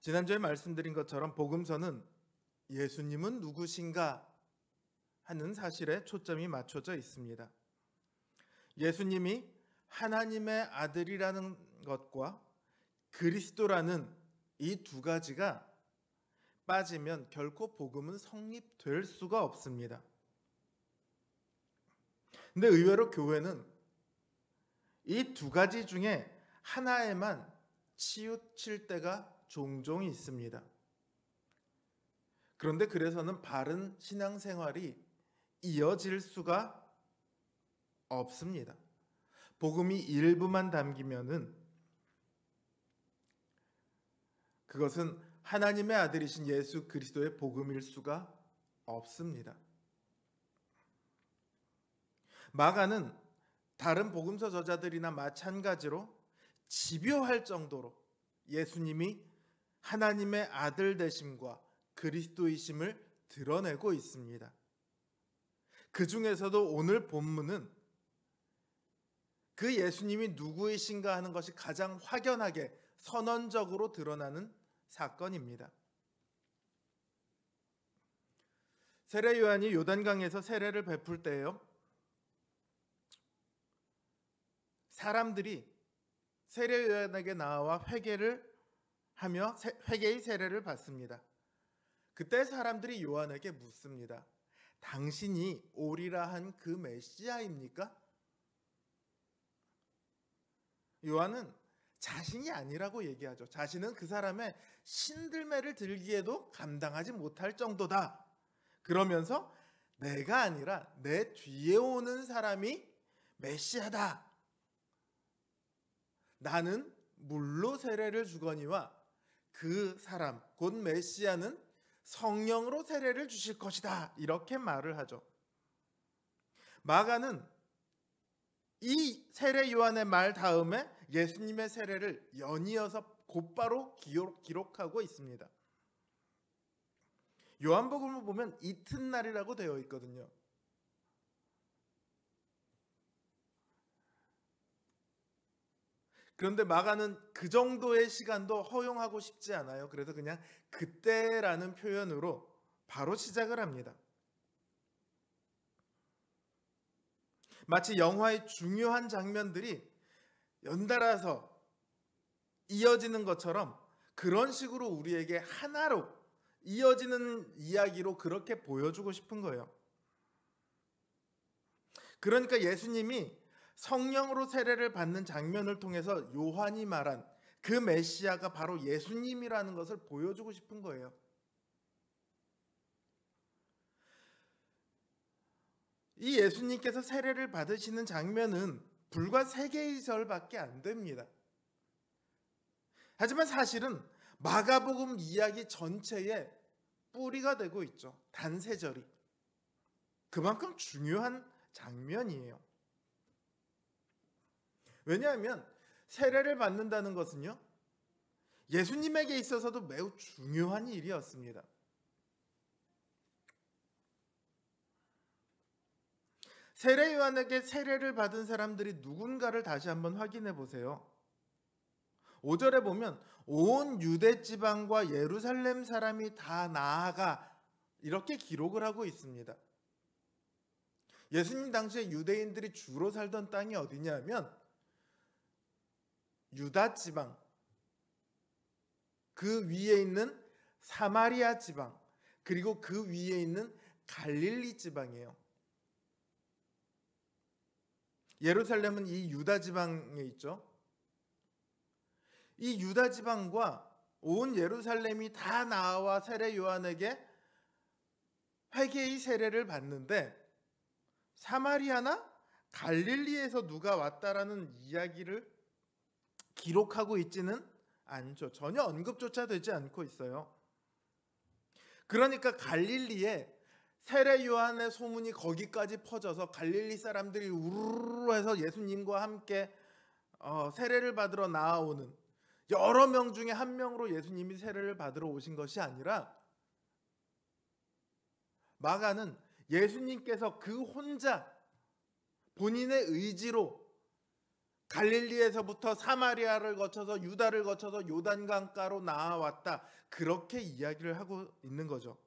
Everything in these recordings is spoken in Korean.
지난주에 말씀드린 것처럼 복음서는 예수님은 누구신가 하는 사실에 초점이 맞춰져 있습니다. 예수님이 하나님의 아들이라는 것과 그리스도라는 이 두 가지가 빠지면 결코 복음은 성립될 수가 없습니다. 근데 의외로 교회는 이 두 가지 중에 하나에만 치우칠 때가 종종 있습니다. 그런데 그래서는 바른 신앙생활이 이어질 수가 없습니다. 복음이 일부만 담기면은 그것은 하나님의 아들이신 예수 그리스도의 복음일 수가 없습니다. 마가는 다른 복음서 저자들이나 마찬가지로 집요할 정도로 예수님이 하나님의 아들 되심과 그리스도이심을 드러내고 있습니다. 그 중에서도 오늘 본문은 그 예수님이 누구이신가 하는 것이 가장 확연하게 선언적으로 드러나는 사건입니다. 세례 요한이 요단강에서 세례를 베풀 때에요, 사람들이 세례 요한에게 나와 회개를 하며 회개의 세례를 받습니다. 그때 사람들이 요한에게 묻습니다. 당신이 오리라 한 그 메시아입니까? 요한은 자신이 아니라고 얘기하죠. 자신은 그 사람의 신들매를 들기에도 감당하지 못할 정도다. 그러면서 내가 아니라 내 뒤에 오는 사람이 메시아다. 나는 물로 세례를 주거니와 그 사람 곧 메시아는 성령으로 세례를 주실 것이다. 이렇게 말을 하죠. 마가는 이 세례 요한의 말 다음에 예수님의 세례를 연이어서 곧바로 기록하고 있습니다. 요한복음을 보면 이튿날이라고 되어 있거든요. 그런데 마가는 그 정도의 시간도 허용하고 싶지 않아요. 그래서 그냥 그때라는 표현으로 바로 시작을 합니다. 마치 영화의 중요한 장면들이 연달아서 이어지는 것처럼 그런 식으로 우리에게 하나로 이어지는 이야기로 그렇게 보여주고 싶은 거예요. 그러니까 예수님이 성령으로 세례를 받는 장면을 통해서 요한이 말한 그 메시아가 바로 예수님이라는 것을 보여주고 싶은 거예요. 이 예수님께서 세례를 받으시는 장면은 불과 3개의 절밖에 안 됩니다. 하지만 사실은 마가복음 이야기 전체의 뿌리가 되고 있죠. 단 3절이. 그만큼 중요한 장면이에요. 왜냐하면 세례를 받는다는 것은요, 예수님에게 있어서도 매우 중요한 일이었습니다. 세례 요한에게 세례를 받은 사람들이 누군가를 다시 한번 확인해 보세요. 5절에 보면 온 유대 지방과 예루살렘 사람이 다 나아가 이렇게 기록을 하고 있습니다. 예수님 당시에 유대인들이 주로 살던 땅이 어디냐면 유다 지방, 그 위에 있는 사마리아 지방, 그리고 그 위에 있는 갈릴리 지방이에요. 예루살렘은 이 유다 지방에 있죠. 이 유다 지방과 온 예루살렘이 다 나와 세례 요한에게 회개의 세례를 받는데 사마리아나 갈릴리에서 누가 왔다라는 이야기를 기록하고 있지는 않죠. 전혀 언급조차 되지 않고 있어요. 그러니까 갈릴리에 세례 요한의 소문이 거기까지 퍼져서 갈릴리 사람들이 우르르 해서 예수님과 함께 세례를 받으러 나아오는 여러 명 중에 한 명으로 예수님이 세례를 받으러 오신 것이 아니라 마가는 예수님께서 그 혼자 본인의 의지로 갈릴리에서부터 사마리아를 거쳐서 유다를 거쳐서 요단강가로 나아왔다. 그렇게 이야기를 하고 있는 거죠.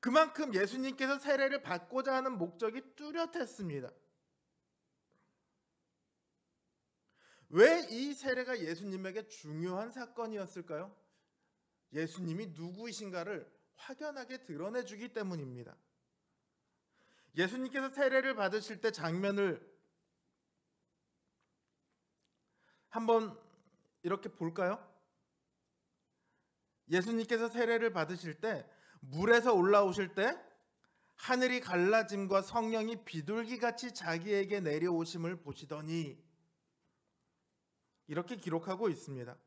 그만큼 예수님께서 세례를 받고자 하는 목적이 뚜렷했습니다. 왜 이 세례가 예수님에게 중요한 사건이었을까요? 예수님이 누구이신가를 확연하게 드러내주기 때문입니다. 예수님께서 세례를 받으실 때 장면을 한번 이렇게 볼까요? 예수님께서 세례를 받으실 때 물에서 올라오실 때 하늘이 갈라짐과 성령이 비둘기같이 자기에게 내려오심을 보시더니, 이렇게 기록하고 있습니다.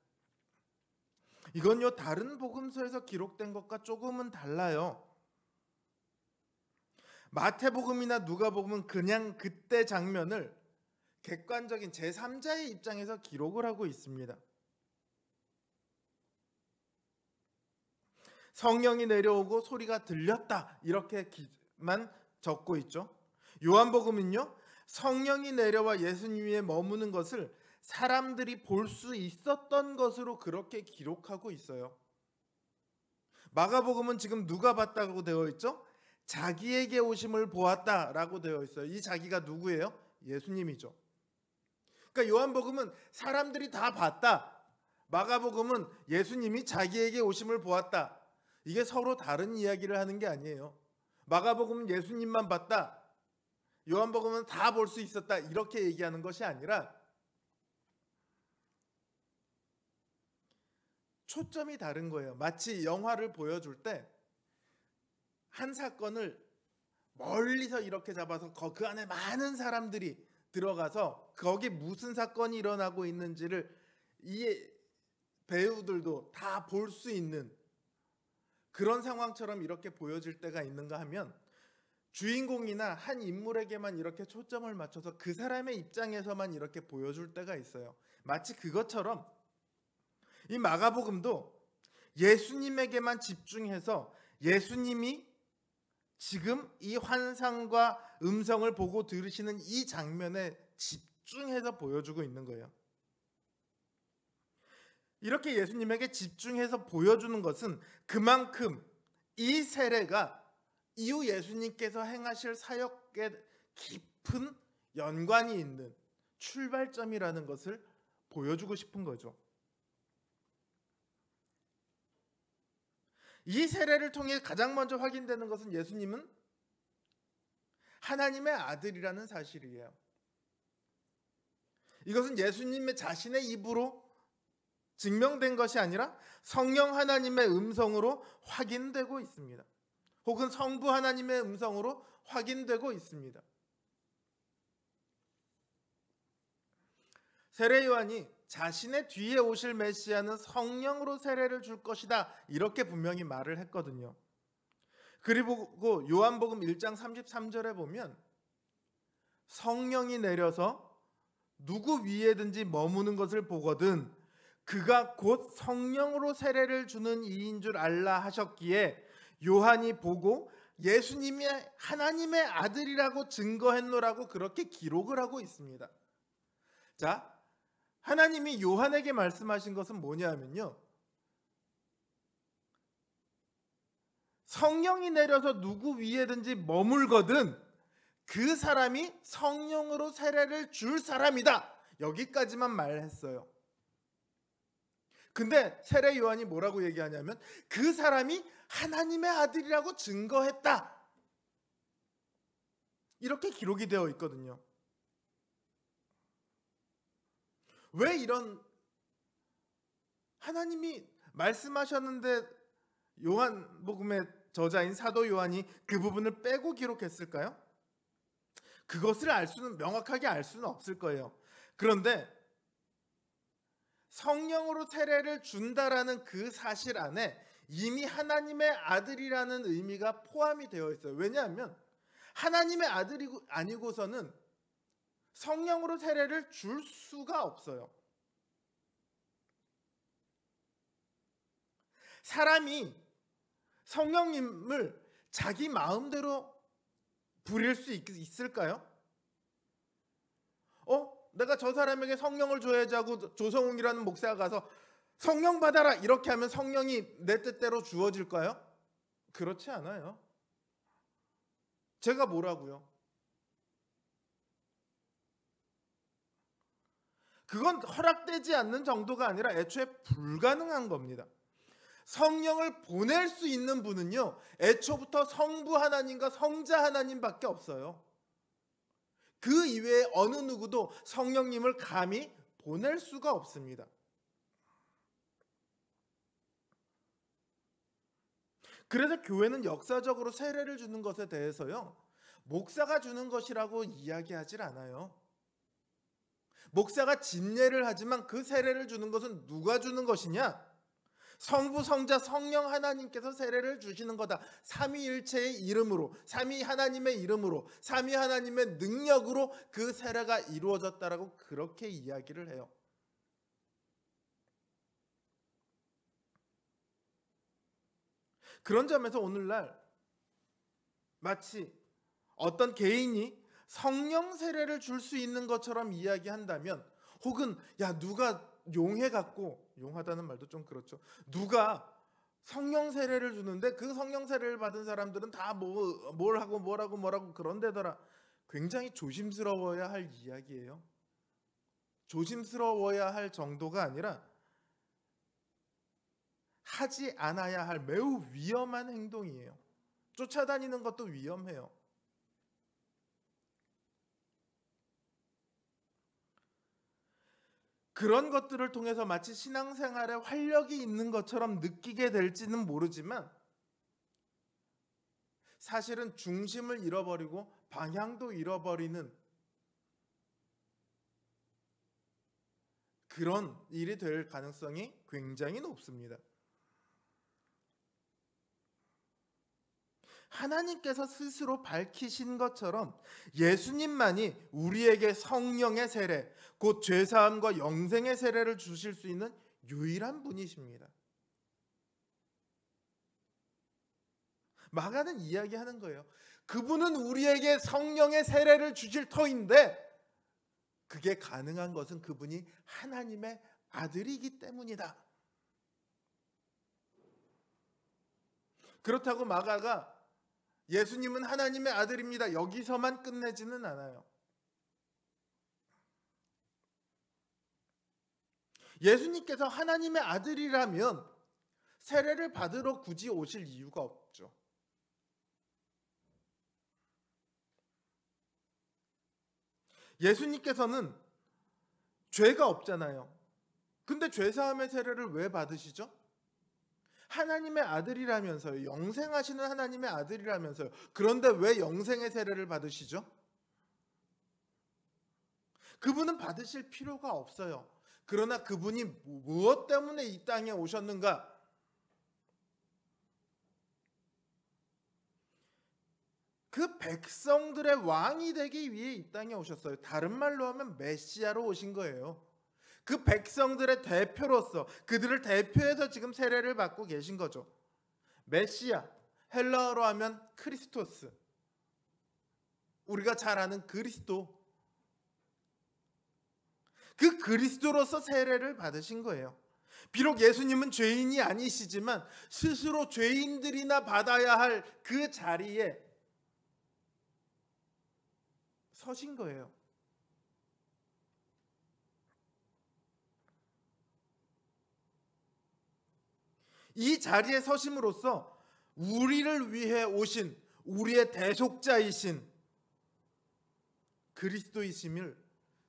이건요, 다른 복음서에서 기록된 것과 조금은 달라요. 마태복음이나 누가복음은 그냥 그때 장면을 객관적인 제3자의 입장에서 기록을 하고 있습니다. 성령이 내려오고 소리가 들렸다, 이렇게만 적고 있죠. 요한복음은요, 성령이 내려와 예수님 위에 머무는 것을 사람들이 볼 수 있었던 것으로 그렇게 기록하고 있어요. 마가복음은 지금 누가 봤다고 되어 있죠? 자기에게 오심을 보았다라고 되어 있어요. 이 자기가 누구예요? 예수님이죠. 그러니까 요한복음은 사람들이 다 봤다. 마가복음은 예수님이 자기에게 오심을 보았다. 이게 서로 다른 이야기를 하는 게 아니에요. 마가복음은 예수님만 봤다. 요한복음은 다 볼 수 있었다. 이렇게 얘기하는 것이 아니라 초점이 다른 거예요. 마치 영화를 보여줄 때 한 사건을 멀리서 이렇게 잡아서 그 안에 많은 사람들이 들어가서 거기 무슨 사건이 일어나고 있는지를 이 배우들도 다 볼 수 있는 그런 상황처럼 이렇게 보여질 때가 있는가 하면, 주인공이나 한 인물에게만 이렇게 초점을 맞춰서 그 사람의 입장에서만 이렇게 보여줄 때가 있어요. 마치 그것처럼 이 마가복음도 예수님에게만 집중해서 예수님이 지금 이 환상과 음성을 보고 들으시는 이 장면에 집중해서 보여주고 있는 거예요. 이렇게 예수님에게 집중해서 보여주는 것은 그만큼 이 세례가 이후 예수님께서 행하실 사역에 깊은 연관이 있는 출발점이라는 것을 보여주고 싶은 거죠. 이 세례를 통해 가장 먼저 확인되는 것은 예수님은 하나님의 아들이라는 사실이에요. 이것은 예수님의 자신의 입으로 증명된 것이 아니라 성령 하나님의 음성으로 확인되고 있습니다. 혹은 성부 하나님의 음성으로 확인되고 있습니다. 세례 요한이 자신의 뒤에 오실 메시아는 성령으로 세례를 줄 것이다, 이렇게 분명히 말을 했거든요. 그리고 요한복음 1장 33절에 보면 성령이 내려서 누구 위에든지 머무는 것을 보거든 그가 곧 성령으로 세례를 주는 이인 줄 알라 하셨기에 요한이 보고 예수님이 하나님의 아들이라고 증거했노라고 그렇게 기록을 하고 있습니다. 자, 하나님이 요한에게 말씀하신 것은 뭐냐면요, 성령이 내려서 누구 위에든지 머물거든 그 사람이 성령으로 세례를 줄 사람이다, 여기까지만 말했어요. 근데 세례 요한이 뭐라고 얘기하냐면 그 사람이 하나님의 아들이라고 증거했다, 이렇게 기록이 되어 있거든요. 왜 이런, 하나님이 말씀하셨는데 요한복음의 저자인 사도 요한이 그 부분을 빼고 기록했을까요? 그것을 명확하게 알 수는 없을 거예요. 그런데 성령으로 세례를 준다라는 그 사실 안에 이미 하나님의 아들이라는 의미가 포함이 되어 있어요. 왜냐하면 하나님의 아들이 아니고서는 성령으로 세례를 줄 수가 없어요. 사람이 성령님을 자기 마음대로 부릴 수 있을까요? 내가 저 사람에게 성령을 줘야지 하고 조성웅이라는 목사가 가서 성령 받아라 이렇게 하면 성령이 내 뜻대로 주어질까요? 그렇지 않아요. 제가 뭐라고요? 그건 허락되지 않는 정도가 아니라 애초에 불가능한 겁니다. 성령을 보낼 수 있는 분은요, 애초부터 성부 하나님과 성자 하나님밖에 없어요. 그 이외에 어느 누구도 성령님을 감히 보낼 수가 없습니다. 그래서 교회는 역사적으로 세례를 주는 것에 대해서요, 목사가 주는 것이라고 이야기하질 않아요. 목사가 진례를 하지만 그 세례를 주는 것은 누가 주는 것이냐? 성부, 성자, 성령 하나님께서 세례를 주시는 거다. 삼위일체의 이름으로, 삼위 하나님의 이름으로, 삼위 하나님의 능력으로 그 세례가 이루어졌다라고 그렇게 이야기를 해요. 그런 점에서 오늘날 마치 어떤 개인이 성령 세례를 줄 수 있는 것처럼 이야기한다면, 혹은 누가 용해갖고, 용하다는 말도 좀 그렇죠, 누가 성령 세례를 주는데 그 성령 세례를 받은 사람들은 다 뭘 하고 뭐라고 그런데더라. 굉장히 조심스러워야 할 이야기예요. 조심스러워야 할 정도가 아니라 하지 않아야 할 매우 위험한 행동이에요. 쫓아다니는 것도 위험해요. 그런 것들을 통해서 마치 신앙생활에 활력이 있는 것처럼 느끼게 될지는 모르지만, 사실은 중심을 잃어버리고 방향도 잃어버리는 그런 일이 될 가능성이 굉장히 높습니다. 하나님께서 스스로 밝히신 것처럼 예수님만이 우리에게 성령의 세례, 곧 죄사함과 영생의 세례를 주실 수 있는 유일한 분이십니다. 마가는 이야기하는 거예요. 그분은 우리에게 성령의 세례를 주실 터인데 그게 가능한 것은 그분이 하나님의 아들이기 때문이다. 그렇다고 마가가 예수님은 하나님의 아들입니다, 여기서만 끝내지는 않아요. 예수님께서 하나님의 아들이라면 세례를 받으러 굳이 오실 이유가 없죠. 예수님께서는 죄가 없잖아요. 근데 죄사함의 세례를 왜 받으시죠? 하나님의 아들이라면서요. 영생하시는 하나님의 아들이라면서요. 그런데 왜 영생의 세례를 받으시죠? 그분은 받으실 필요가 없어요. 그러나 그분이 무엇 때문에 이 땅에 오셨는가? 그 백성들의 왕이 되기 위해 이 땅에 오셨어요. 다른 말로 하면 메시아로 오신 거예요. 그 백성들의 대표로서, 그들을 대표해서 지금 세례를 받고 계신 거죠. 메시아, 헬라어로 하면 크리스토스, 우리가 잘 아는 그리스도, 그 그리스도로서 세례를 받으신 거예요. 비록 예수님은 죄인이 아니시지만 스스로 죄인들이나 받아야 할 그 자리에 서신 거예요. 이 자리에 서심으로써 우리를 위해 오신 우리의 대속자이신 그리스도이심을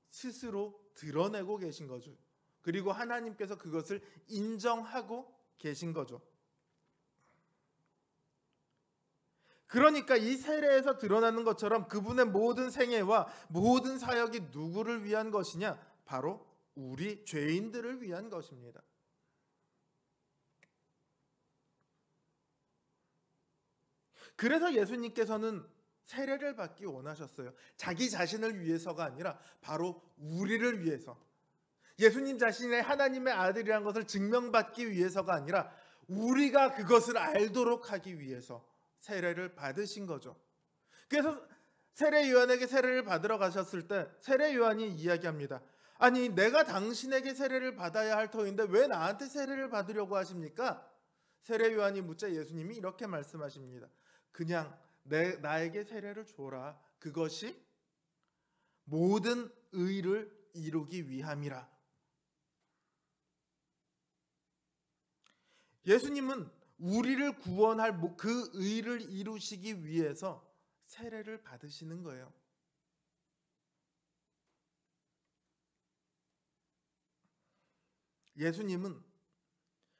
스스로 드러내고 계신 거죠. 그리고 하나님께서 그것을 인정하고 계신 거죠. 그러니까 이 세례에서 드러나는 것처럼 그분의 모든 생애와 모든 사역이 누구를 위한 것이냐? 바로 우리 죄인들을 위한 것입니다. 그래서 예수님께서는 세례를 받기 원하셨어요. 자기 자신을 위해서가 아니라 바로 우리를 위해서. 예수님 자신의 하나님의 아들이라는 것을 증명받기 위해서가 아니라 우리가 그것을 알도록 하기 위해서 세례를 받으신 거죠. 그래서 세례 요한에게 세례를 받으러 가셨을 때 세례 요한이 이야기합니다. 아니, 내가 당신에게 세례를 받아야 할 터인데 왜 나한테 세례를 받으려고 하십니까? 세례 요한이 묻자 예수님이 이렇게 말씀하십니다. 그냥 나에게 세례를 줘라. 그것이 모든 의를 이루기 위함이라. 예수님은 우리를 구원할 그 의를 이루시기 위해서 세례를 받으시는 거예요. 예수님은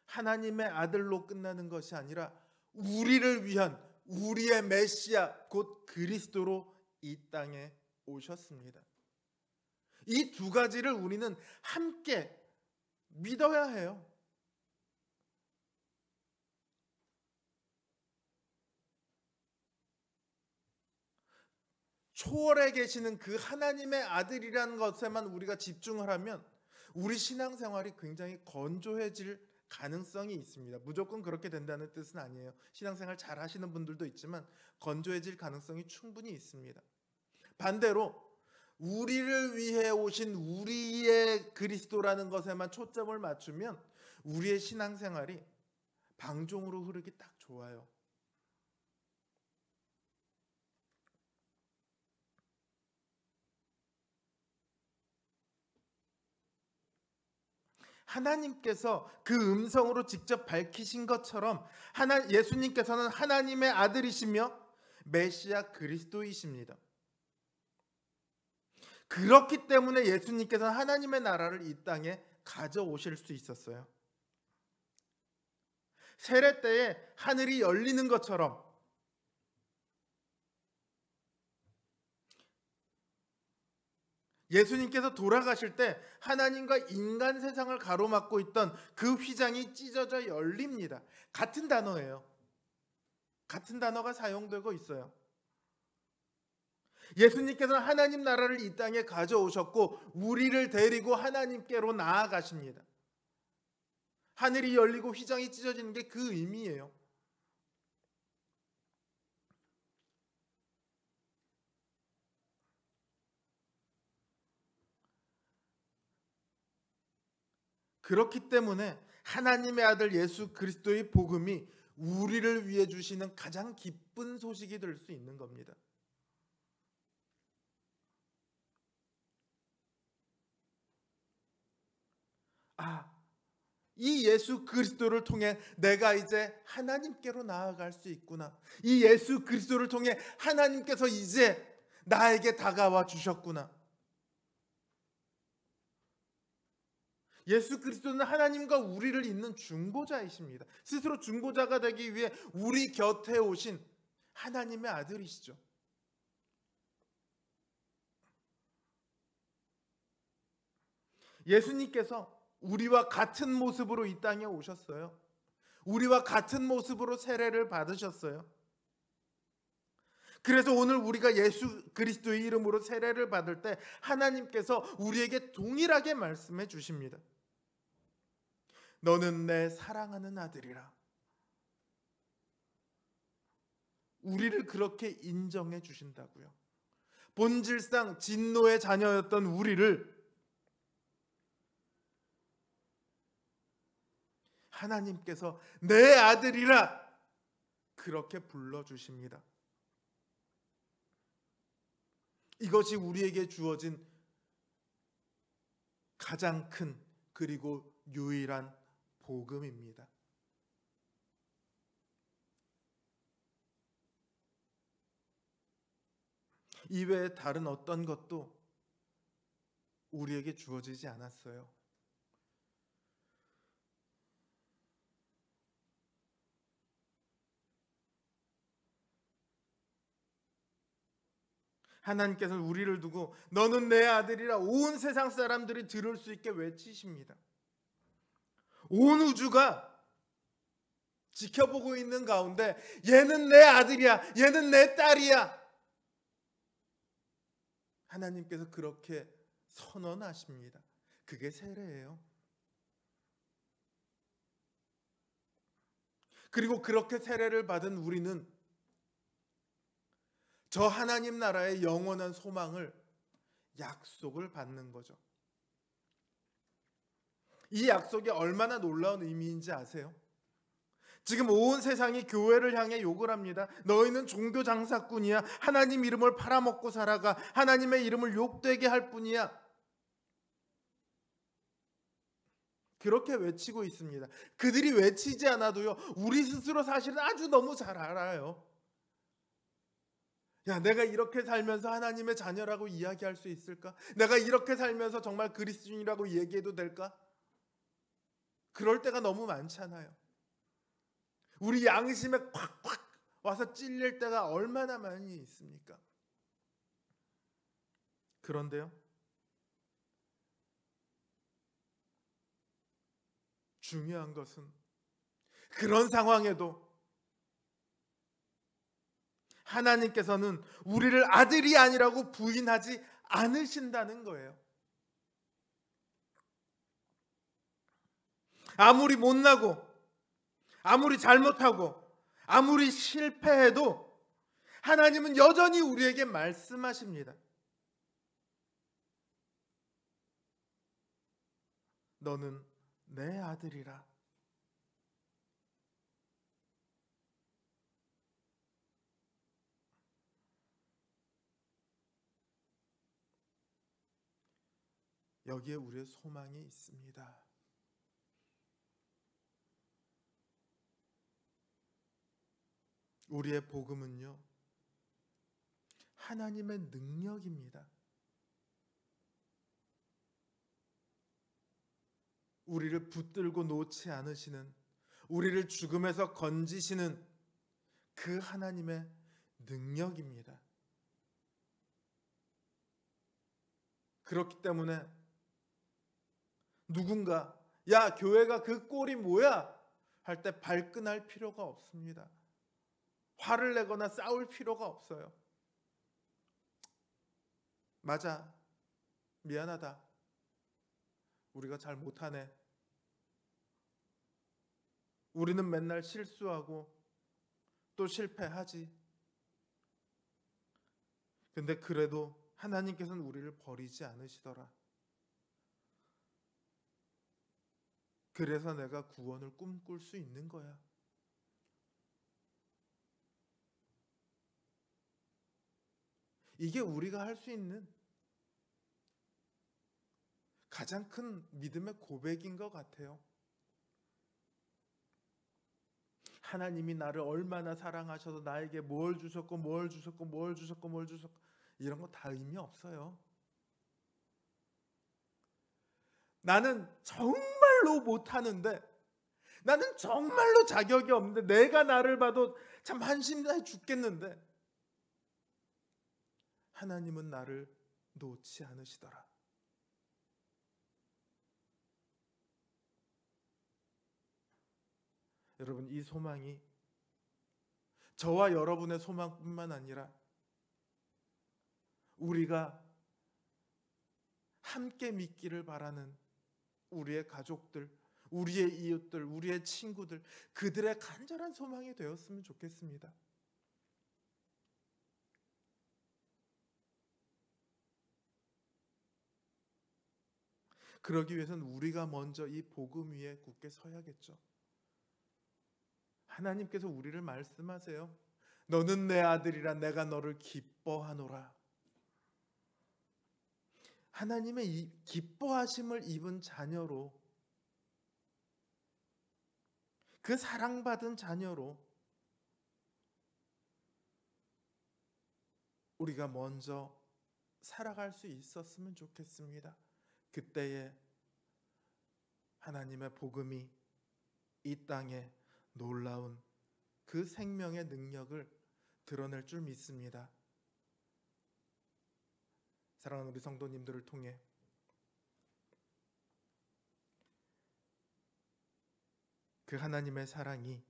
하나님의 아들로 끝나는 것이 아니라 우리를 위한 우리의 메시아 곧 그리스도로 이 땅에 오셨습니다. 이 두 가지를 우리는 함께 믿어야 해요. 초월에 계시는 그 하나님의 아들이라는 것에만 우리가 집중을 하면 우리 신앙생활이 굉장히 건조해질 가능성이 있습니다. 무조건 그렇게 된다는 뜻은 아니에요. 신앙생활 잘 하시는 분들도 있지만 건조해질 가능성이 충분히 있습니다. 반대로 우리를 위해 오신 우리의 그리스도라는 것에만 초점을 맞추면 우리의 신앙생활이 방종으로 흐르기 딱 좋아요. 하나님께서 그 음성으로 직접 밝히신 것처럼 예수님께서는 하나님의 아들이시며 메시아 그리스도이십니다. 그렇기 때문에 예수님께서는 하나님의 나라를 이 땅에 가져오실 수 있었어요. 세례 때에 하늘이 열리는 것처럼 예수님께서 돌아가실 때 하나님과 인간 세상을 가로막고 있던 그 휘장이 찢어져 열립니다. 같은 단어예요. 같은 단어가 사용되고 있어요. 예수님께서는 하나님 나라를 이 땅에 가져오셨고 우리를 데리고 하나님께로 나아가십니다. 하늘이 열리고 휘장이 찢어지는 게 그 의미예요. 그렇기 때문에 하나님의 아들 예수 그리스도의 복음이 우리를 위해 주시는 가장 기쁜 소식이 될 수 있는 겁니다. 이 예수 그리스도를 통해 내가 이제 하나님께로 나아갈 수 있구나. 이 예수 그리스도를 통해 하나님께서 이제 나에게 다가와 주셨구나. 예수 그리스도는 하나님과 우리를 잇는 중보자이십니다. 스스로 중보자가 되기 위해 우리 곁에 오신 하나님의 아들이시죠. 예수님께서 우리와 같은 모습으로 이 땅에 오셨어요. 우리와 같은 모습으로 세례를 받으셨어요. 그래서 오늘 우리가 예수 그리스도의 이름으로 세례를 받을 때 하나님께서 우리에게 동일하게 말씀해 주십니다. 너는 내 사랑하는 아들이라. 우리를 그렇게 인정해 주신다고요. 본질상 진노의 자녀였던 우리를 하나님께서 내 아들이라 그렇게 불러주십니다. 이것이 우리에게 주어진 가장 큰 그리고 유일한 복음입니다. 이외에 다른 어떤 것도 우리에게 주어지지 않았어요. 하나님께서는 우리를 두고 너는 내 아들이라 온 세상 사람들이 들을 수 있게 외치십니다. 온 우주가 지켜보고 있는 가운데 얘는 내 아들이야, 얘는 내 딸이야. 하나님께서 그렇게 선언하십니다. 그게 세례예요. 그리고 그렇게 세례를 받은 우리는 저 하나님 나라의 영원한 소망을 약속을 받는 거죠. 이 약속이 얼마나 놀라운 의미인지 아세요? 지금 온 세상이 교회를 향해 욕을 합니다. 너희는 종교 장사꾼이야. 하나님 이름을 팔아먹고 살아가. 하나님의 이름을 욕되게 할 뿐이야. 그렇게 외치고 있습니다. 그들이 외치지 않아도요, 우리 스스로 사실은 아주 너무 잘 알아요. 야, 내가 이렇게 살면서 하나님의 자녀라고 이야기할 수 있을까? 내가 이렇게 살면서 정말 그리스도인이라고 얘기해도 될까? 그럴 때가 너무 많잖아요. 우리 양심에 콱콱 와서 찔릴 때가 얼마나 많이 있습니까? 그런데요, 중요한 것은 그런 상황에도 하나님께서는 우리를 아들이 아니라고 부인하지 않으신다는 거예요. 아무리 못나고, 아무리 잘못하고, 아무리 실패해도 하나님은 여전히 우리에게 말씀하십니다. 너는 내 아들이라. 여기에 우리의 소망이 있습니다. 우리의 복음은요, 하나님의 능력입니다. 우리를 붙들고 놓지 않으시는, 우리를 죽음에서 건지시는 그 하나님의 능력입니다. 그렇기 때문에 누군가 야, 교회가 그 꼴이 뭐야? 할 때 발끈할 필요가 없습니다. 화를 내거나 싸울 필요가 없어요. 맞아, 미안하다, 우리가 잘 못하네, 우리는 맨날 실수하고 또 실패하지. 근데 그래도 하나님께서는 우리를 버리지 않으시더라. 그래서 내가 구원을 꿈꿀 수 있는 거야. 이게 우리가 할 수 있는 가장 큰 믿음의 고백인 것 같아요. 하나님이 나를 얼마나 사랑하셔서 나에게 뭘 주셨고 뭘 주셨고 뭘 주셨고 뭘 주셨고 이런 거 다 의미 없어요. 나는 정말로 못하는데, 나는 정말로 자격이 없는데, 내가 나를 봐도 참 한심해 죽겠는데 하나님은 나를 놓지 않으시더라. 여러분, 이 소망이 저와 여러분의 소망뿐만 아니라 우리가 함께 믿기를 바라는 우리의 가족들, 우리의 이웃들, 우리의 친구들, 그들의 간절한 소망이 되었으면 좋겠습니다. 그러기 위해서는 우리가 먼저 이 복음 위에 굳게 서야겠죠. 하나님께서 우리를 말씀하세요. 너는 내 아들이라, 내가 너를 기뻐하노라. 하나님의 이 기뻐하심을 입은 자녀로, 그 사랑받은 자녀로 우리가 먼저 살아갈 수 있었으면 좋겠습니다. 그때에 하나님의 복음이 이 땅에 놀라운 그 생명의 능력을 드러낼 줄 믿습니다. 사랑하는 우리 성도님들을 통해 그 하나님의 사랑이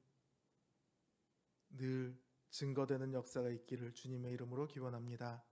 늘 증거되는 역사가 있기를 주님의 이름으로 기원합니다.